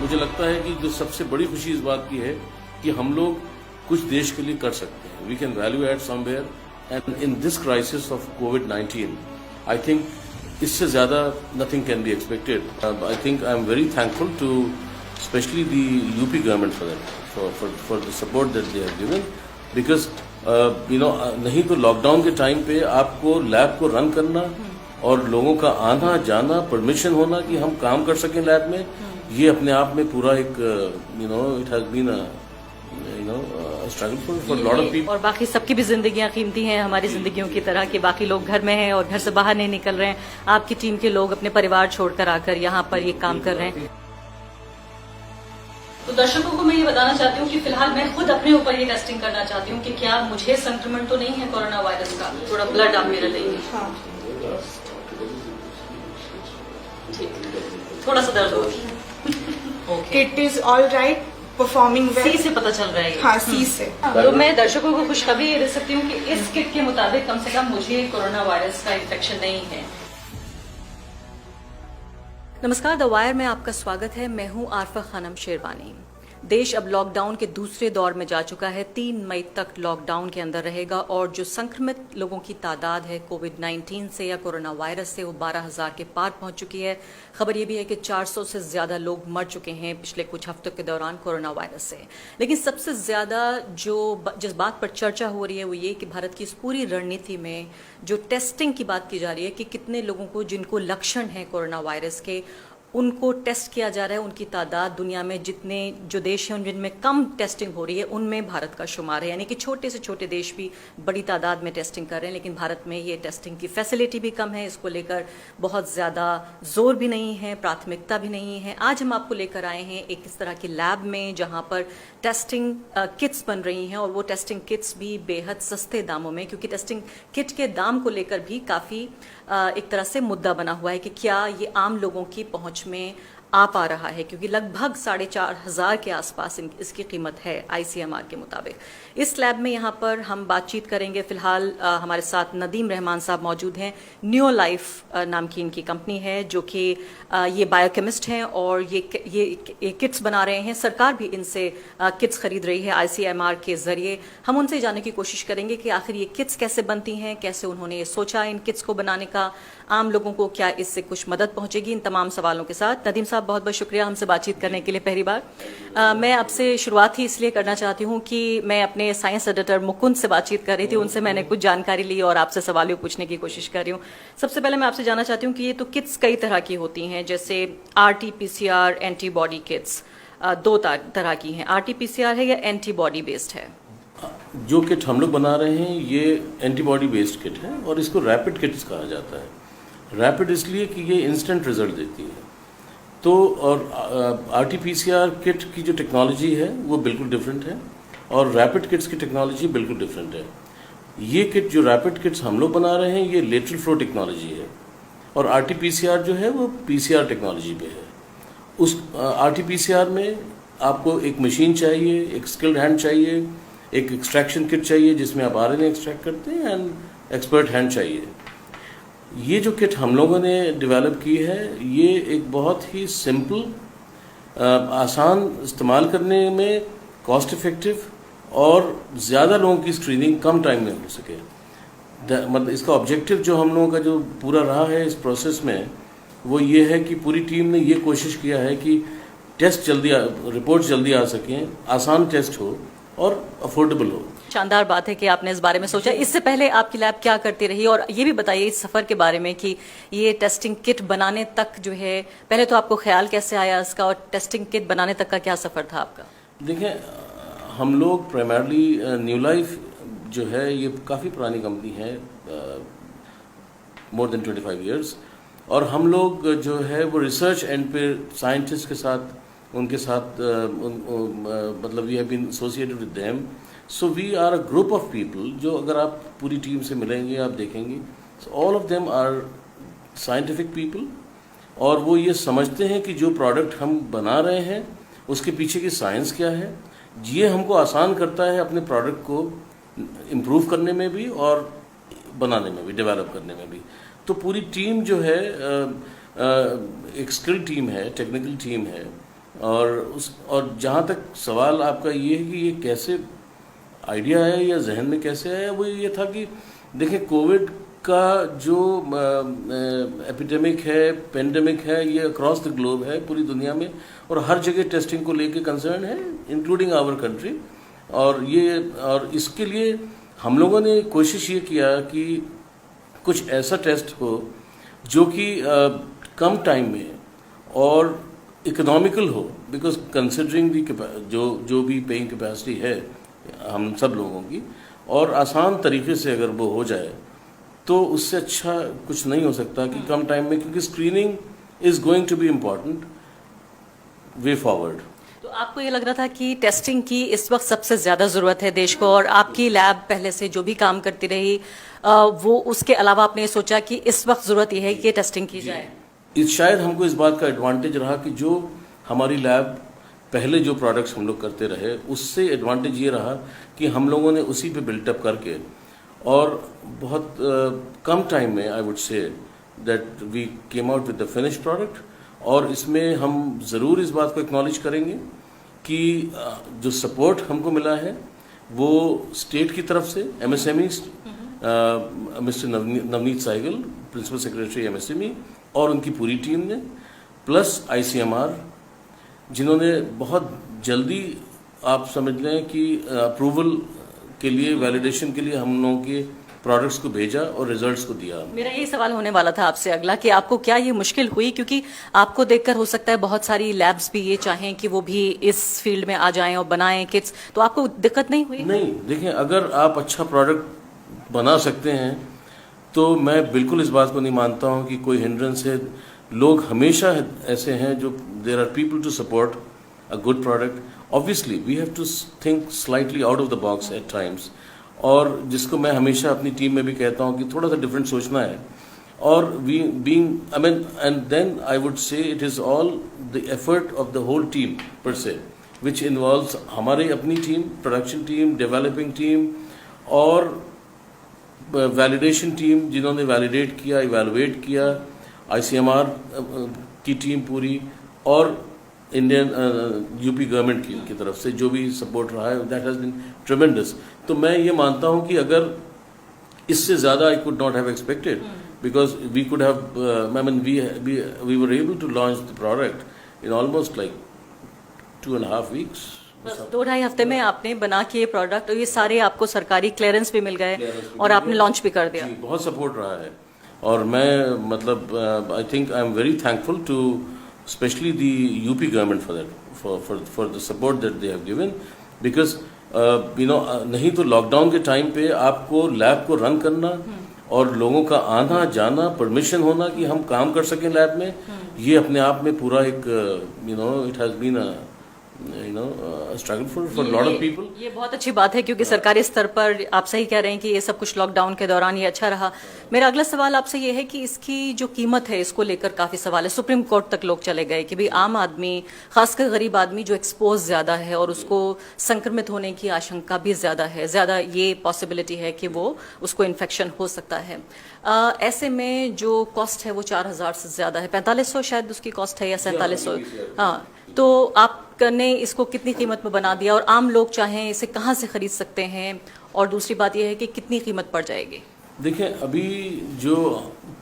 मुझे लगता है कि जो सबसे बड़ी खुशी इस बात की है कि हम लोग कुछ देश के लिए कर सकते हैं. We can value add somewhere, and in this crisis of कोविड-19 आई थिंक इससे ज्यादा nothing can be expected. I think I am very thankful to specially the UP government for that, for the support that they have given, because नहीं तो lockdown के time पे आपको lab को run करना और लोगों का आना जाना, परमिशन होना कि हम काम कर सकें लैब में, ये अपने आप में पूरा एक it has been struggle for lot of people. और बाकी सबकी भी जिंदगियां कीमती हैं हमारी जिंदगियों की तरह, कि बाकी लोग घर में हैं और घर से बाहर नहीं निकल रहे हैं. आपकी टीम के लोग अपने परिवार छोड़कर आकर यहाँ पर ये काम कर रहे हैं. तो दर्शकों को मैं ये बताना चाहती हूँ कि फिलहाल मैं खुद अपने ऊपर ये टेस्टिंग करना चाहती हूँ कि क्या मुझे संक्रमण तो नहीं है कोरोना वायरस का. थोड़ा ब्लड आप मेरा लेंगे. ठीक, थोड़ा सा दर्द हो. Kit is all right, performing well. सी से पता चल रहा है. हाँ, सी से. तो मैं दर्शकों को खुशखबरी ये दे सकती हूँ कि इस किट के मुताबिक कम से कम मुझे कोरोना वायरस का इन्फेक्शन नहीं है. नमस्कार, द वायर में आपका स्वागत है. मैं हूं आरफा खानम शेरवानी. देश अब लॉकडाउन के दूसरे दौर में जा चुका है. 3 मई तक लॉकडाउन के अंदर रहेगा और जो संक्रमित लोगों की तादाद है कोविड-19 से या कोरोना वायरस से, वो 12,000 के पार पहुंच चुकी है. खबर ये भी है कि 400 से ज्यादा लोग मर चुके हैं पिछले कुछ हफ्तों के दौरान कोरोना वायरस से. लेकिन सबसे ज्यादा जिस बात पर चर्चा हो रही है वो ये कि भारत की इस पूरी रणनीति में जो टेस्टिंग की बात की जा रही है कि कितने लोगों को जिनको लक्षण है कोरोना वायरस के उनको टेस्ट किया जा रहा है, उनकी तादाद दुनिया में जितने जो देश हैं जिनमें कम टेस्टिंग हो रही है उनमें भारत का शुमार है. यानी कि छोटे से छोटे देश भी बड़ी तादाद में टेस्टिंग कर रहे हैं, लेकिन भारत में ये टेस्टिंग की फैसिलिटी भी कम है. इसको लेकर बहुत ज़्यादा जोर भी नहीं है, प्राथमिकता भी नहीं है. आज हम आपको लेकर आए हैं एक इस तरह की लैब में जहां पर टेस्टिंग किट्स बन रही हैं, और वो टेस्टिंग किट्स भी बेहद सस्ते दामों में, क्योंकि टेस्टिंग किट के दाम को लेकर भी काफ़ी एक तरह से मुद्दा बना हुआ है कि क्या ये आम लोगों की पहुंच में आ पा रहा है, क्योंकि लगभग 4,500 के आसपास इसकी कीमत है ICMR के मुताबिक. इस लैब में यहाँ पर हम बातचीत करेंगे. फिलहाल हमारे साथ नदीम रहमान साहब मौजूद हैं. न्यू लाइफ नाम की इनकी कंपनी है जो कि ये बायोकेमिस्ट हैं और ये किट्स बना रहे हैं. सरकार भी इनसे किट्स खरीद रही है ICMR के जरिए. हम उनसे जानने की कोशिश करेंगे कि आखिर ये किट्स कैसे बनती हैं, कैसे उन्होंने ये सोचा इन किट्स को बनाने का, आम लोगों को क्या इससे कुछ मदद पहुंचेगी. इन तमाम सवालों के साथ नदीम साहब बहुत बहुत शुक्रिया हमसे बातचीत करने के लिए. पहली बार मैं आपसे शुरुआत ही इसलिए करना चाहती हूं कि मैं अपने साइंस एडिटर मुकुंद से बातचीत कर रही थी, उनसे मैंने कुछ जानकारी ली और आपसे सवाल पूछने की कोशिश कर रही हूं. सबसे पहले मैं आपसे जानना चाहती हूं कि ये तो किट्स कई तरह की होती हैं, जैसे RT-PCR एंटीबॉडी किट्स 2 तरह की हैं. RT-PCR है या एंटीबॉडी बेस्ड है? जो किट हम लोग बना रहे हैं ये एंटीबॉडी बेस्ड किट है और इसको रैपिड किट्स कहा जाता है. रैपिड इसलिए कि ये इंस्टेंट रिजल्ट देती है. तो और RT-PCR किट की जो टेक्नोलॉजी है वो बिल्कुल डिफरेंट है और रैपिड किट्स की टेक्नोलॉजी बिल्कुल डिफरेंट है. ये किट जो रैपिड किट्स हम लोग बना रहे हैं ये लेटरल फ्लो टेक्नोलॉजी है और RT-PCR जो है वो PCR टेक्नोलॉजी पे है. उस RT-PCR में आपको एक मशीन चाहिए, एक स्किल्ड हैंड चाहिए, एक एक्सट्रैक्शन किट चाहिए जिसमें आप RNA एक्सट्रैक्ट करते हैं, एंड एक्सपर्ट हैंड चाहिए. ये जो किट हम लोगों ने डेवलप की है ये एक बहुत ही सिंपल, आसान इस्तेमाल करने में, कॉस्ट इफेक्टिव और ज़्यादा लोगों की स्क्रीनिंग कम टाइम में हो सके. मतलब इसका ऑब्जेक्टिव जो हम लोगों का जो पूरा रहा है इस प्रोसेस में वो ये है कि पूरी टीम ने ये कोशिश किया है कि टेस्ट जल्दी, रिपोर्ट जल्दी आ सकें, आसान टेस्ट हो और अफोर्डेबल हो. शानदार बात है कि आपने इस बारे में सोचा. इससे पहले आपकी लैब क्या करती रही, और ये भी बताइए इस सफर के बारे में कि ये टेस्टिंग किट बनाने तक जो है, पहले तो आपको ख्याल कैसे आया इसका, और टेस्टिंग किट बनाने तक का क्या सफर था आपका? देखें, हम लोग प्राइमरली न्यू लाइफ जो है ये काफ़ी पुरानी कंपनी है, मोर देन 25 ईयर्स, और हम लोग जो है वो रिसर्च एंड पे साइंटिस्ट के साथ उनके साथ मतलब we have been associated with them. So we are a group of people जो अगर आप पूरी टीम से मिलेंगे आप देखेंगे all of them are scientific people और वो ये समझते हैं कि जो प्रोडक्ट हम बना रहे हैं उसके पीछे की साइंस क्या है. ये हमको आसान करता है अपने प्रोडक्ट को इम्प्रूव करने में भी और बनाने में भी, डेवलप करने में भी. तो पूरी टीम जो है एक स्किल टीम है, टेक्निकल टीम है, और जहाँ तक सवाल आपका ये है कि ये कैसे आइडिया आया या जहन में कैसे आया, वो ये था कि देखें कोविड का जो एपिडेमिक है, पेंडेमिक है, ये अक्रॉस द ग्लोब है, पूरी दुनिया में, और हर जगह टेस्टिंग को लेके कंसर्न है, इंक्लूडिंग आवर कंट्री। और इसके लिए हम लोगों ने कोशिश ये किया कि कुछ ऐसा टेस्ट हो जो कि कम टाइम में और इकोनॉमिकल हो, बिकॉज कंसिडरिंग दी जो भी पेइंग कैपेसिटी है हम सब लोगों की, और आसान तरीके से अगर वो हो जाए तो उससे अच्छा कुछ नहीं हो सकता कि कम टाइम में, क्योंकि screening is going to be important way forward. तो आपको ये लग रहा था कि टेस्टिंग की इस वक्त सबसे ज़्यादा ज़रूरत है देश को, और आपकी लैब पहले से जो भी काम करती रही वो उसके अलावा आपने ये सोचा कि इस वक्त ज़रूरत ये है कि टेस्टिंग की जाए? शायद हमको इस बात का एडवांटेज रहा कि जो हमारी लैब पहले जो प्रोडक्ट्स हम लोग करते रहे, उससे एडवांटेज ये रहा कि हम लोगों ने उसी पे बिल्टअप करके और बहुत कम टाइम में, I would say that we came out with the finish product. और इसमें हम ज़रूर इस बात को एक्नॉलेज करेंगे कि जो सपोर्ट हमको मिला है वो स्टेट की तरफ से, MSME mister Navneet Sehgal, principal secretary MSME, और उनकी पूरी टीम ने, प्लस ICMR, जिन्होंने बहुत जल्दी, आप समझ लें कि अप्रूवल के लिए, वैलिडेशन के लिए हम लोगों के प्रोडक्ट्स को भेजा और रिजल्ट्स को दिया। मेरा यही सवाल होने वाला था आपसे अगला, कि आपको क्या ये मुश्किल हुई, क्योंकि आपको देखकर हो सकता है बहुत सारी लैब्स भी ये चाहें कि वो भी इस फील्ड में आ जाएं और बनाएं किट्स, तो आपको दिक्कत नहीं हुई? नहीं, देखें, अगर आप अच्छा प्रोडक्ट बना सकते हैं तो मैं बिल्कुल इस बात को नहीं मानता हूं कि कोई हिंड्रेंस है। लोग हमेशा ऐसे हैं जो there are people to support a good product. Obviously we have to think slightly out of the box at times, और जिसको मैं हमेशा अपनी टीम में भी कहता हूं कि थोड़ा सा डिफरेंट सोचना है। और we being, I mean, and then I would say it is all the effort of the whole team per, which involves हमारी अपनी team, production team, developing team, और वैलिडेशन टीम जिन्होंने वैलिडेट किया, evaluate किया, ICMR की team पूरी, और Indian UP government की तरफ से जो भी सपोर्ट रहा है, दैट हैज़ बीन ट्रेमेंडस। तो मैं ये मानता हूँ कि अगर इससे ज़्यादा I could not have expected, because we could have, I mean, we were able to launch the product in almost like 2.5 weeks। बस 2-2.5 हफ्ते में आपने बना के ये प्रोडक्ट, और ये सारे आपको सरकारी क्लियरेंस भी मिल गए और आपने लॉन्च भी कर दिया। बहुत सपोर्ट रहा है, और मैं मतलब I think I am very thankful to specially the UP government for that, for the support that they have given, because नहीं तो लॉकडाउन के टाइम पे आपको लैब को रन करना और लोगों का आना जाना, परमिशन होना कि हम काम कर सकें लैब में, ये अपने आप में पूरा एक it has been struggle for lot of people. ये बहुत अच्छी बात है, क्योंकि सरकारी स्तर पर आप सही कह रहे हैं कि ये सब कुछ लॉकडाउन के दौरान ये अच्छा रहा। मेरा अगला सवाल आपसे ये है कि इसकी जो कीमत है, इसको लेकर काफी सवाल है। सुप्रीम कोर्ट तक लोग चले गए कि भाई आम आदमी, खासकर गरीब आदमी जो एक्सपोज ज्यादा है और उसको संक्रमित होने की आशंका भी ज्यादा है, ज्यादा ये पॉसिबिलिटी है कि वो उसको इन्फेक्शन हो सकता है। ऐसे में जो कॉस्ट है वो 4,000 से ज्यादा है, 4500 शायद उसकी कॉस्ट है, या 4700। हाँ, तो आपने इसको कितनी कीमत में बना दिया, और आम लोग चाहें इसे कहाँ से खरीद सकते हैं, और दूसरी बात यह है कि कितनी कीमत पड़ जाएगी? देखिए, अभी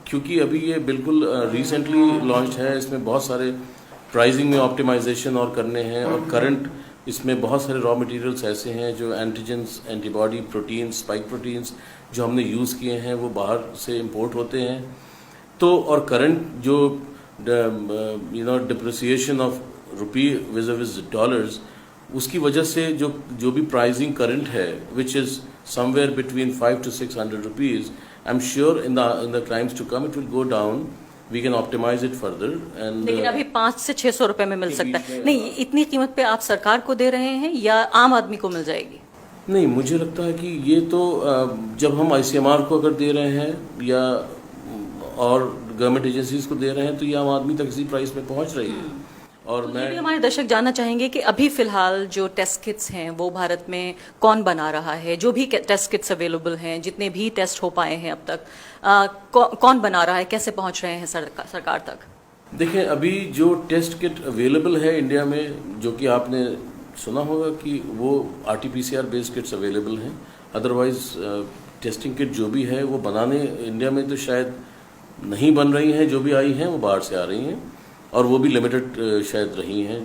क्योंकि अभी ये बिल्कुल रिसेंटली लॉन्च है, इसमें बहुत सारे प्राइसिंग में ऑप्टिमाइजेशन और करने हैं, और करंट इसमें बहुत सारे रॉ मटेरियल्स ऐसे हैं जो antigens, antibody, protein, spike proteins जो हमने यूज़ किए हैं वो बाहर से इंपोर्ट होते हैं। तो और करंट जो depreciation of rupee vis dollars, उसकी वजह से जो भी प्राइसिंग करंट है, which is somewhere between 500 to 600 rupees, I am sure in the times to come it will go down, we can optimise it further. And लेकिन अभी 500 से 600 रुपए में मिल सकता है। नहीं, इतनी कीमत पे आप सरकार को दे रहे हैं या आम आदमी को मिल जाएगी? नहीं, मुझे लगता है कि ये तो जब हम ICMR को अगर दे रहे हैं या और गवर्नमेंट एजेंसीज को दे रहे हैं तो ये आम आदमी तक इसी प्राइस में पहुंच रही है। और तो ये भी हमारे दर्शक जानना चाहेंगे कि अभी फिलहाल जो टेस्ट किट्स हैं वो भारत में कौन बना रहा है? जो भी टेस्ट किट्स अवेलेबल हैं, जितने भी टेस्ट हो पाए हैं अब तक, कौन बना रहा है, कैसे पहुंच रहे हैं सरकार तक? देखिए, अभी जो टेस्ट किट अवेलेबल है इंडिया में, जो कि आपने सुना होगा कि वो RT-PCR बेस्ड किट्स अवेलेबल हैं। अदरवाइज टेस्टिंग किट जो भी है वो बनाने इंडिया में तो शायद नहीं बन रही हैं, जो भी आई हैं वो बाहर से आ रही हैं और वो भी लिमिटेड शायद रही हैं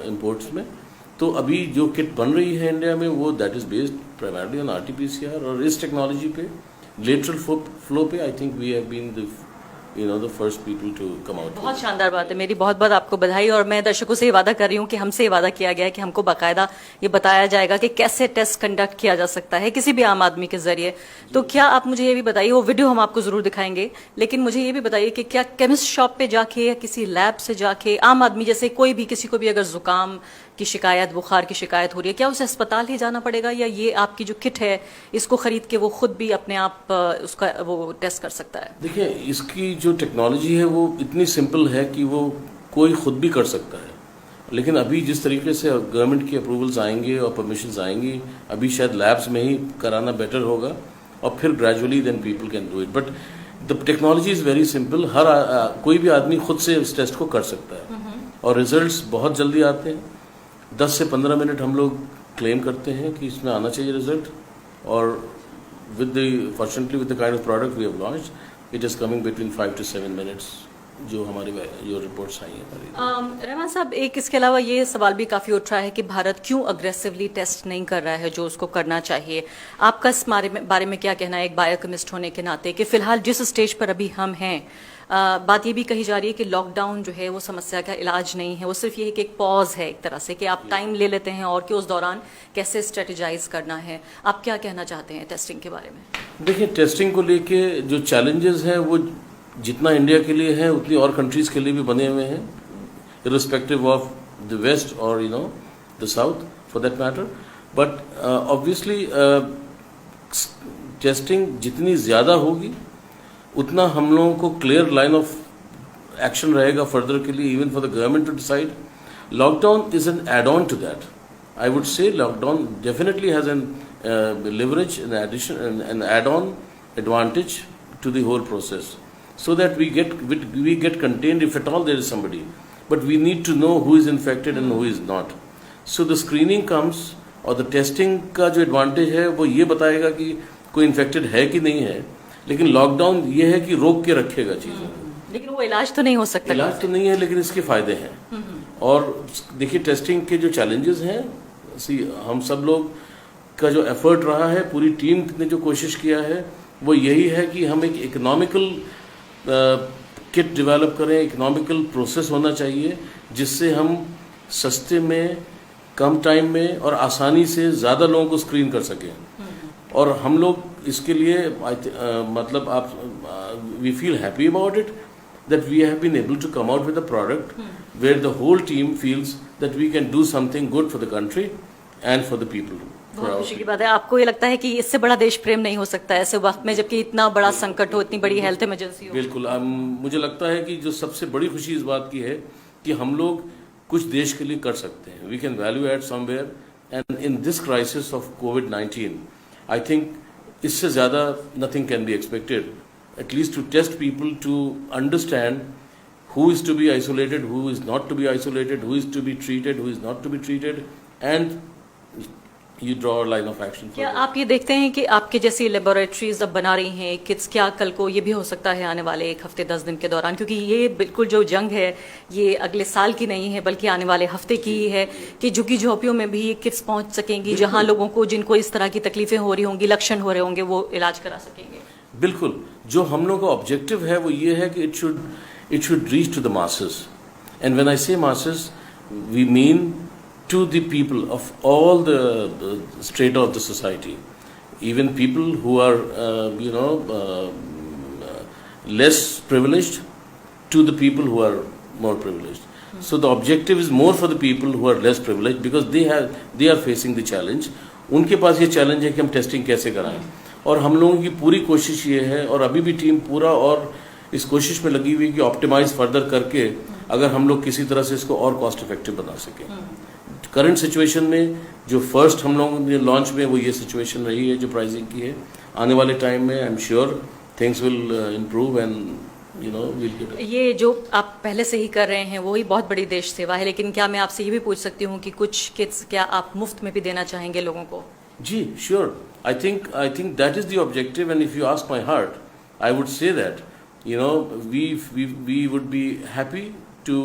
इंपोर्ट्स में। तो अभी जो किट बन रही है इंडिया में वो that is based primarily on RT-PCR, और इस टेक्नोलॉजी पे लेटरल फ्लो पे I think we have been the first people to come out. बहुत शानदार बात है, मेरी बहुत बहुत आपको बधाई। और मैं दर्शकों से ये वादा कर रही हूँ कि हमसे ये वादा किया गया है कि हमको बाकायदा ये बताया जाएगा कि कैसे टेस्ट कंडक्ट किया जा सकता है किसी भी आम आदमी के जरिए। तो क्या आप मुझे ये भी बताइए, वो वीडियो हम आपको जरूर दिखाएंगे, लेकिन मुझे ये भी बताइए कि क्या केमिस्ट शॉप पे जाके या किसी लैब से जाके आम आदमी जैसे कोई भी, किसी को भी अगर जुकाम की शिकायत, बुखार की शिकायत हो रही है, क्या उसे अस्पताल ही जाना पड़ेगा, या ये आपकी जो किट है इसको खरीद के वो खुद भी अपने आप उसका वो टेस्ट कर सकता है? देखिए, इसकी जो टेक्नोलॉजी है वो इतनी सिंपल है कि वो कोई खुद भी कर सकता है। लेकिन अभी जिस तरीके से गवर्नमेंट की अप्रूवल्स आएंगे और परमिशंस आएंगी, अभी शायद लैब्स में ही कराना बेटर होगा और फिर gradually then people can do it. But the technology is very simple. कोई भी आदमी खुद से इस टेस्ट को कर सकता है और रिजल्ट्स बहुत जल्दी आते हैं। 10 से 15 मिनट हम लोग क्लेम करते हैं कि इसमें आना चाहिए रिजल्ट, और fortunately with the kind of product we have launched, it is coming between 5 to 7 minutes जो हमारी जो रिपोर्ट्स आई हैं। रहमान साहब, एक इसके अलावा ये सवाल भी काफ़ी उठ रहा है कि भारत क्यों अग्रेसिवली टेस्ट नहीं कर रहा है जो उसको करना चाहिए। आपका इस बारे में क्या कहना है एक बायोकेमिस्ट होने के नाते, कि फिलहाल जिस स्टेज पर अभी हम हैं, बात ये भी कही जा रही है कि लॉकडाउन जो है वो समस्या का इलाज नहीं है, वो सिर्फ ये है कि एक पॉज है एक तरह से, कि आप टाइम ले लेते हैं और कि उस दौरान कैसे स्ट्रेटेजाइज करना है। आप क्या कहना चाहते हैं टेस्टिंग के बारे में? देखिए, टेस्टिंग को लेके जो चैलेंजेस हैं वो जितना इंडिया के लिए है उतनी और कंट्रीज के लिए भी बने हुए हैं, इर्रिस्पेक्टिव ऑफ द वेस्ट और the south for that matter. But obviously testing जितनी ज़्यादा होगी उतना हम लोगों को क्लियर लाइन ऑफ एक्शन रहेगा फर्दर के लिए, even for the government to decide. Lockdown is an add on to that. I would say lockdown definitely has an leverage, an addition, an add-on advantage to the whole process, so that we get contained if at all there is somebody. But we need to know who is infected and who is not. So the screening comes, और the testing का जो advantage है वो ये बताएगा कि कोई infected है कि नहीं है, लेकिन लॉकडाउन ये है कि रोक के रखेगा चीज़ों को। लेकिन वो इलाज तो नहीं हो सकता। इलाज तो नहीं है, लेकिन इसके फायदे हैं। और देखिए, टेस्टिंग के जो चैलेंजेस हैं, हम सब लोग का जो एफर्ट रहा है, पूरी टीम ने जो कोशिश किया है वो यही है कि हम एक इकोनॉमिकल किट डेवलप करें। इकोनॉमिकल प्रोसेस होना चाहिए जिससे हम सस्ते में, कम टाइम में और आसानी से ज़्यादा लोगों को स्क्रीन कर सकें। और हम लोग इसके लिए मतलब we feel happy about it that we have been able to come out with a product where the whole team feels that we can do something good for the country and for the people. बहुत खुशी की बात है। आपको ये लगता है कि इससे बड़ा देश प्रेम नहीं हो सकता ऐसे वक्त में, जबकि इतना बड़ा संकट हो, इतनी बड़ी हेल्थ इमरजेंसी हो? बिल्कुल। मुझे लगता है कि जो सबसे बड़ी खुशी इस बात की है कि हम लोग कुछ देश के लिए कर सकते हैं। We can value add somewhere, and in this crisis of COVID-19 I think इससे ज़्यादा nothing can be expected, at least to test people to understand who is to be isolated, who is not to be isolated, who is to be treated, who is not to be treated, and you draw a line of action for क्या that. आप ये देखते हैं कि आपके जैसी laboratories अब बना रही हैं किट्स, क्या कल को ये भी हो सकता है आने वाले 1 हफ्ते 10 दिन के दौरान, क्योंकि ये बिल्कुल जो जंग है ये अगले साल की नहीं है बल्कि आने वाले हफ्ते की ही है, कि झुग्गी झोंपड़ियों में भी ये किट्स पहुंच सकेंगी जहां लोगों को, जिनको इस तरह की तकलीफें हो रही होंगी, लक्षण हो रहे होंगे, वो इलाज करा सकेंगे? बिल्कुल। जो हम लोग का ऑब्जेक्टिव है वो ये है कि it should reach to the masses, and when I say masses we mean to the people of all the strata of the society, even people who are less privileged to the people who are more privileged. So the objective is more for the people who are less privileged because they are facing the challenge. उनके पास ये challenge है कि हम testing कैसे कराएं, और हम लोगों की पूरी कोशिश ये है, और अभी भी टीम पूरा और इस कोशिश में लगी हुई कि ऑप्टिमाइज फर्दर करके अगर हम लोग किसी तरह से इसको और कॉस्ट इफेक्टिव बना सकें। करंट सिचुएशन में जो फर्स्ट हम लोगों ने लॉन्च में वो ये सिचुएशन रही है जो प्राइसिंग की है। आने वाले टाइम में आई am sure things will improve and we'll get it. ये जो आप पहले से ही कर रहे हैं वही बहुत बड़ी देश सेवा है, लेकिन क्या मैं आपसे ये भी पूछ सकती हूँ कि कुछ किट्स क्या आप मुफ्त में भी देना चाहेंगे लोगों को? Gee, sure. I think that is the objective, and if you ask my heart, I would say that we would be happy to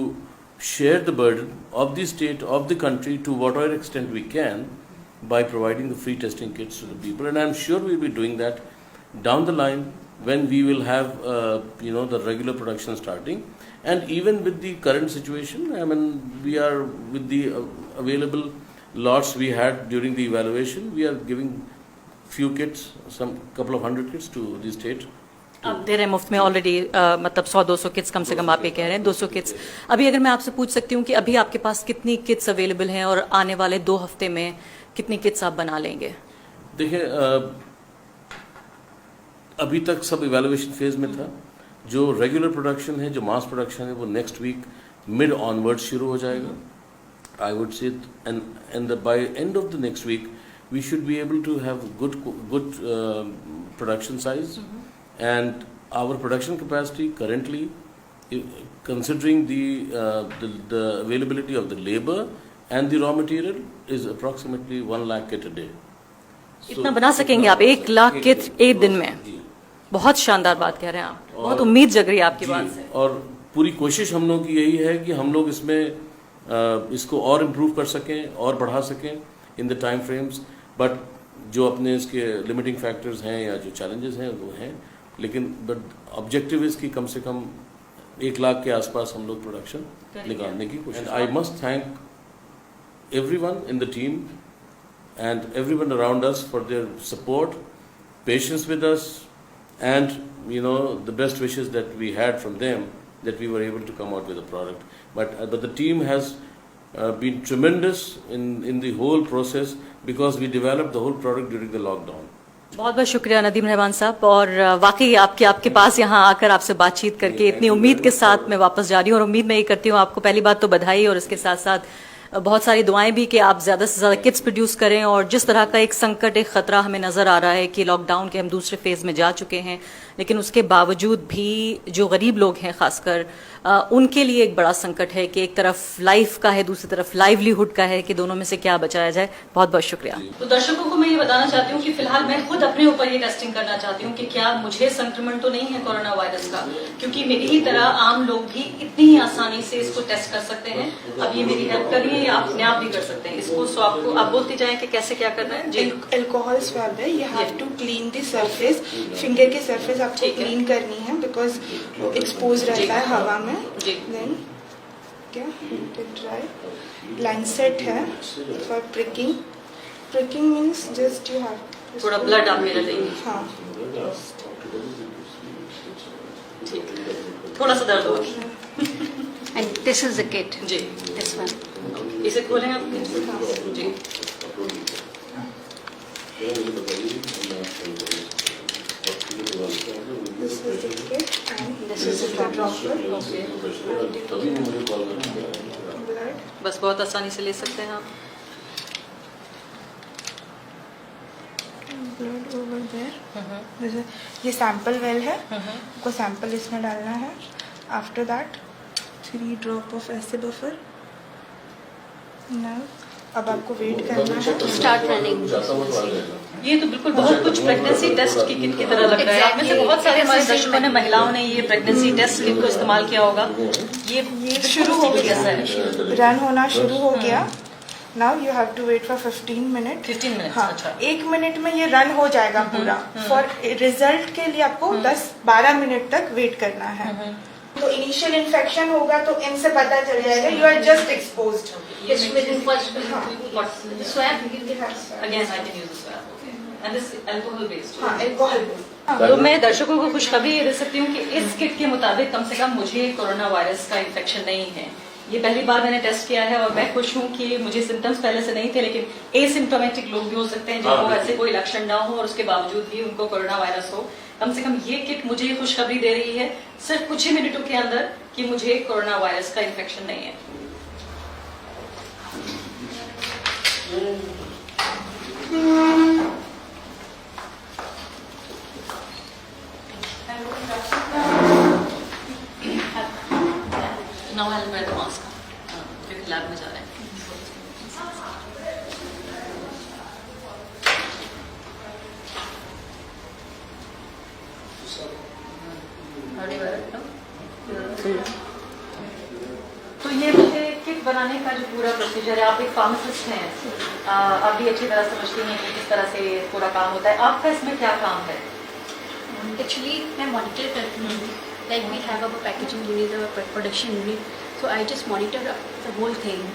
share the burden of the state, of the country, to whatever extent we can, by providing the free testing kits to the people, and I'm sure we'll be doing that down the line when we will have the regular production starting. And even with the current situation, I mean, we are with the available lots we had during the evaluation, we are giving few kits, some couple of hundred kits to the state. आप दे रहे हैं मुफ्त में already, मतलब 100-200 kits कम से कम आप ये कह रहे हैं 200 किट्स। अभी अगर मैं आपसे पूछ सकती हूँ कि अभी आपके पास कितनी किट्स अवेलेबल हैं और आने वाले 2 हफ्ते में कितनी किट्स आप बना लेंगे? देखिए, अभी तक सब इवेलुएशन फेज में था। जो रेगुलर प्रोडक्शन है, जो मास प्रोडक्शन है, वो नेक्स्ट वीक मिड ऑनवर्ड शुरू हो जाएगा। I would say, and by end of the next week, we should be able to have good production size, and our production capacity currently, considering the availability of the labor and the raw material, is approximately 1 lakh kit a day. इतना बना सकेंगे आप 1 lakh kit एक दिन में? बहुत शानदार बात कह रहे हैं आप, बहुत उम्मीद जग रही है आपकी बात से। और पूरी कोशिश हम लोग की यही है कि हम लोग इसमें इसको और इम्प्रूव कर सकें और बढ़ा सकें in the time frames, but जो अपने इसके लिमिटिंग फैक्टर्स हैं या जो चैलेंजेस हैं वो हैं, लेकिन बट ऑब्जेक्टिव इसकी कम से कम 1 लाख के आसपास हम लोग प्रोडक्शन निकालने की कोशिश। I must thank everyone in the team and everyone around us for their support, patience with us, and the best wishes that we had from them, that we were able to come out with a product. But the team has been tremendous in the whole process, because we developed the whole product during the lockdown. बहुत बहुत शुक्रिया नदीम रहमान साहब, और वाकई आपके पास यहाँ आकर आपसे बातचीत करके इतनी उम्मीद के साथ मैं वापस जा रही हूँ, और उम्मीद मैं ये करती हूँ आपको पहली बात तो बधाई, और इसके साथ साथ बहुत सारी दुआएं भी कि आप ज़्यादा से ज़्यादा किट्स प्रोड्यूस करें। और जिस तरह का एक संकट, एक ख़तरा हमें नज़र आ रहा है कि लॉकडाउन के हम दूसरे फेज़ में जा चुके हैं, लेकिन उसके बावजूद भी जो गरीब लोग हैं ख़ासकर उनके लिए एक बड़ा संकट है कि एक तरफ लाइफ का है, दूसरी तरफ लाइवलीहुड का है, कि दोनों में से क्या बचाया जाए। बहुत बहुत शुक्रिया। तो दर्शकों को मैं ये बताना चाहती हूँ कि फिलहाल मैं खुद अपने ऊपर ये टेस्टिंग करना चाहती हूँ कि क्या मुझे संक्रमण तो नहीं है कोरोना वायरस का, क्योंकि मेरी ही तरह आम लोग भी इतनी ही आसानी से इसको टेस्ट कर सकते हैं। अब ये मेरी हेल्प कर रही है, या अपने आप भी कर सकते हैं इसको। सो आपको आप बोलती जाए कि कैसे क्या करना है। जी, अल्कोहल स्वैब है, you have to clean the surface, finger की सरफेस आपको क्लीन करनी है, बिकॉज एक्सपोज रहता है हवा में। देन क्या ड्राई लैंसेट है for pricking. Pricking means just you have थोड़ा ब्लड आप मेरा देंगे। हाँ, ठीक, थोड़ा सा दर्द हो। And this is the kit. Ji, This one. इसे खोलें आप जी। this is the kit and This is the dropper. blood. बस बहुत आसानी से ले सकते हैं आप। Blood over there. ये सैंपल वेल है, आपको सैंपल इसमें डालना है। आफ्टर दैट 3 ड्रॉप ऑफ ऐसे बफर। नाउ अब आपको वेट करना है। Start running. ये तो बिल्कुल बहुत कुछ प्रेगनेंसी टेस्ट की किट की तरह लग रहा है। आप में से बहुत सारे हमारे दर्शकों ने, महिलाओं ने ये प्रेगनेंसी टेस्ट किट को इस्तेमाल किया होगा। ये शुरू हो गया, कैसा है? रन होना शुरू हो गया। Now you have to wait for 15 minute. 15 minute. हाँ, अच्छा। 1 मिनट में ये रन हो जाएगा पूरा। फॉर रिजल्ट के लिए आपको 10-12 मिनट तक वेट करना है। तो इनिशियल इन्फेक्शन होगा तो इनसे पता चल जाएगा you are just exposed. Yes, within first What? swab. Again, I can use the swab. Okay. And this alcohol based. हाँ, एल्कोहल। तो मैं दर्शकों को खुशखबरी ये दे सकती हूँ कि इस किट के मुताबिक कम से कम मुझे कोरोना वायरस का इन्फेक्शन नहीं है। ये पहली बार मैंने टेस्ट किया है, और मैं खुश हूँ कि मुझे सिम्टम्स पहले से नहीं थे, लेकिन एसिम्टोमेटिक लोग भी हो सकते हैं जिनको ऐसे कोई लक्षण ना हो और उसके बावजूद भी उनको कोरोना वायरस हो। कम से कम ये किट मुझे खुशखबरी दे रही है सिर्फ कुछ ही मिनटों के अंदर कि मुझे कोरोना वायरस का इन्फेक्शन नहीं है। Now I will where the mask क्योंकि लैब में जा रहे हैं. तो ये मुझे किट बनाने का जो पूरा प्रोसीजर है, आप एक फार्मासिस्ट हैं, आप भी अच्छी तरह समझती हैं कि किस तरह से पूरा काम होता है. आपका इसमें क्या काम है? Actually, मैं monitor करती हूँ. Like we have our packaging unit, our production unit. So I just monitor the whole thing,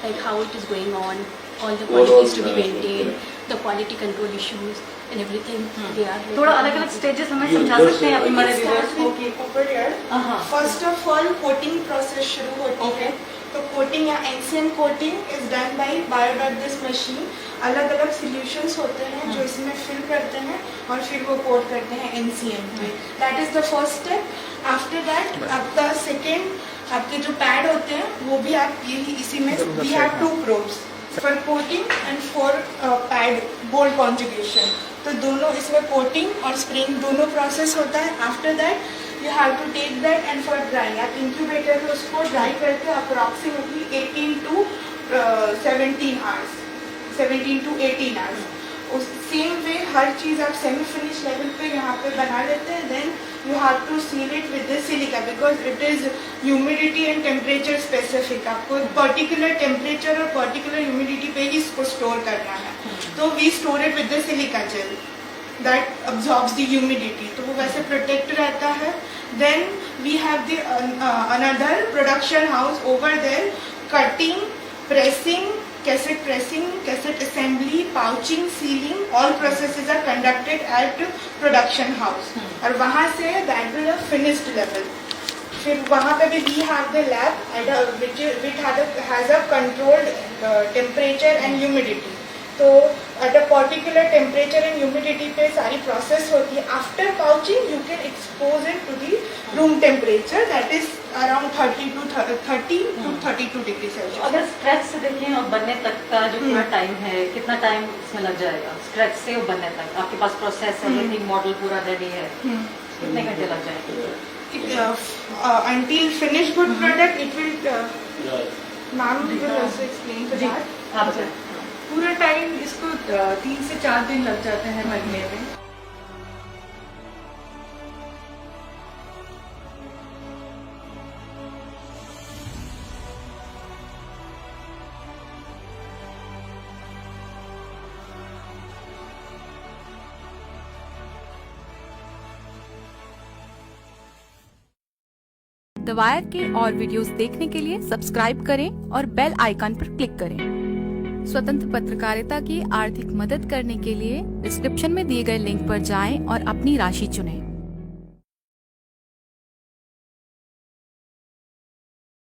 like how it is going on, all the quantities to be maintained, the quality control issues and everything. They are like थोड़ा अलग अलग stages हमें समझा सकते हैं आप हमारे viewers को कि Over here, हाँ. first of all coating process शुरू होती है. तो कोटिंग या NCN coating is done by Biodot this machine. अलग अलग सॉल्यूशंस होते हैं जो इसमें फिल करते हैं और फिर वो कोट करते हैं एनसीएन पे. That is the first step. After that आपका सेकेंड आपके जो पैड होते हैं वो भी आप यही इसी में we have 2 probes for coating and for pad bold conjugation. तो दोनों इसमें कोटिंग और स्प्रेइंग दोनों प्रोसेस होता है. After that you have to take that and for drying आप incubator में उसको dry करके approximately 18 to 17 hours 17 to 18 hours. उस सेम वे हर चीज़ आप सेमी फिनिश लेवल पे यहाँ पे बना लेते हैं. Then you have to seal it with this silica because it is humidity and temperature specific. आपको पर्टिकुलर टेम्परेचर और पर्टिकुलर ह्यूमिडिटी पे ही इसको स्टोर करना है. तो we store it with the silica gel that absorbs the humidity. तो वो वैसे प्रोटेक्ट रहता है. Then we have the another production house over there, cutting, pressing, cassette assembly, pouching, sealing, all processes are conducted at production house. और वहाँ से that will a finished level. फिर वहाँ पे भी we have the lab which has a controlled temperature and humidity. तो at a particular temperature and humidity पे सारी प्रोसेस होती है. After pouching you can expose it to the room temperature that is around 30 to 32 degree Celsius. अगर stretch से देखें और बनने तक का जो पूरा टाइम है, कितना टाइम इसमें लग जाएगा स्ट्रेच से और बनने तक? आपके पास प्रोसेस है, एवरीथिंग मॉडल पूरा रेडी है, कितने घंटे लग जाएंगे? Until finished good product it will ma'am will also explain to that. आप पूरा टाइम इसको 3 से 4 दिन लग जाते हैं बनने में. द वायर के और वीडियोस देखने के लिए सब्सक्राइब करें और बेल आइकन पर क्लिक करें. स्वतंत्र पत्रकारिता की आर्थिक मदद करने के लिए डिस्क्रिप्शन में दिए गए लिंक पर जाएं और अपनी राशि चुनें.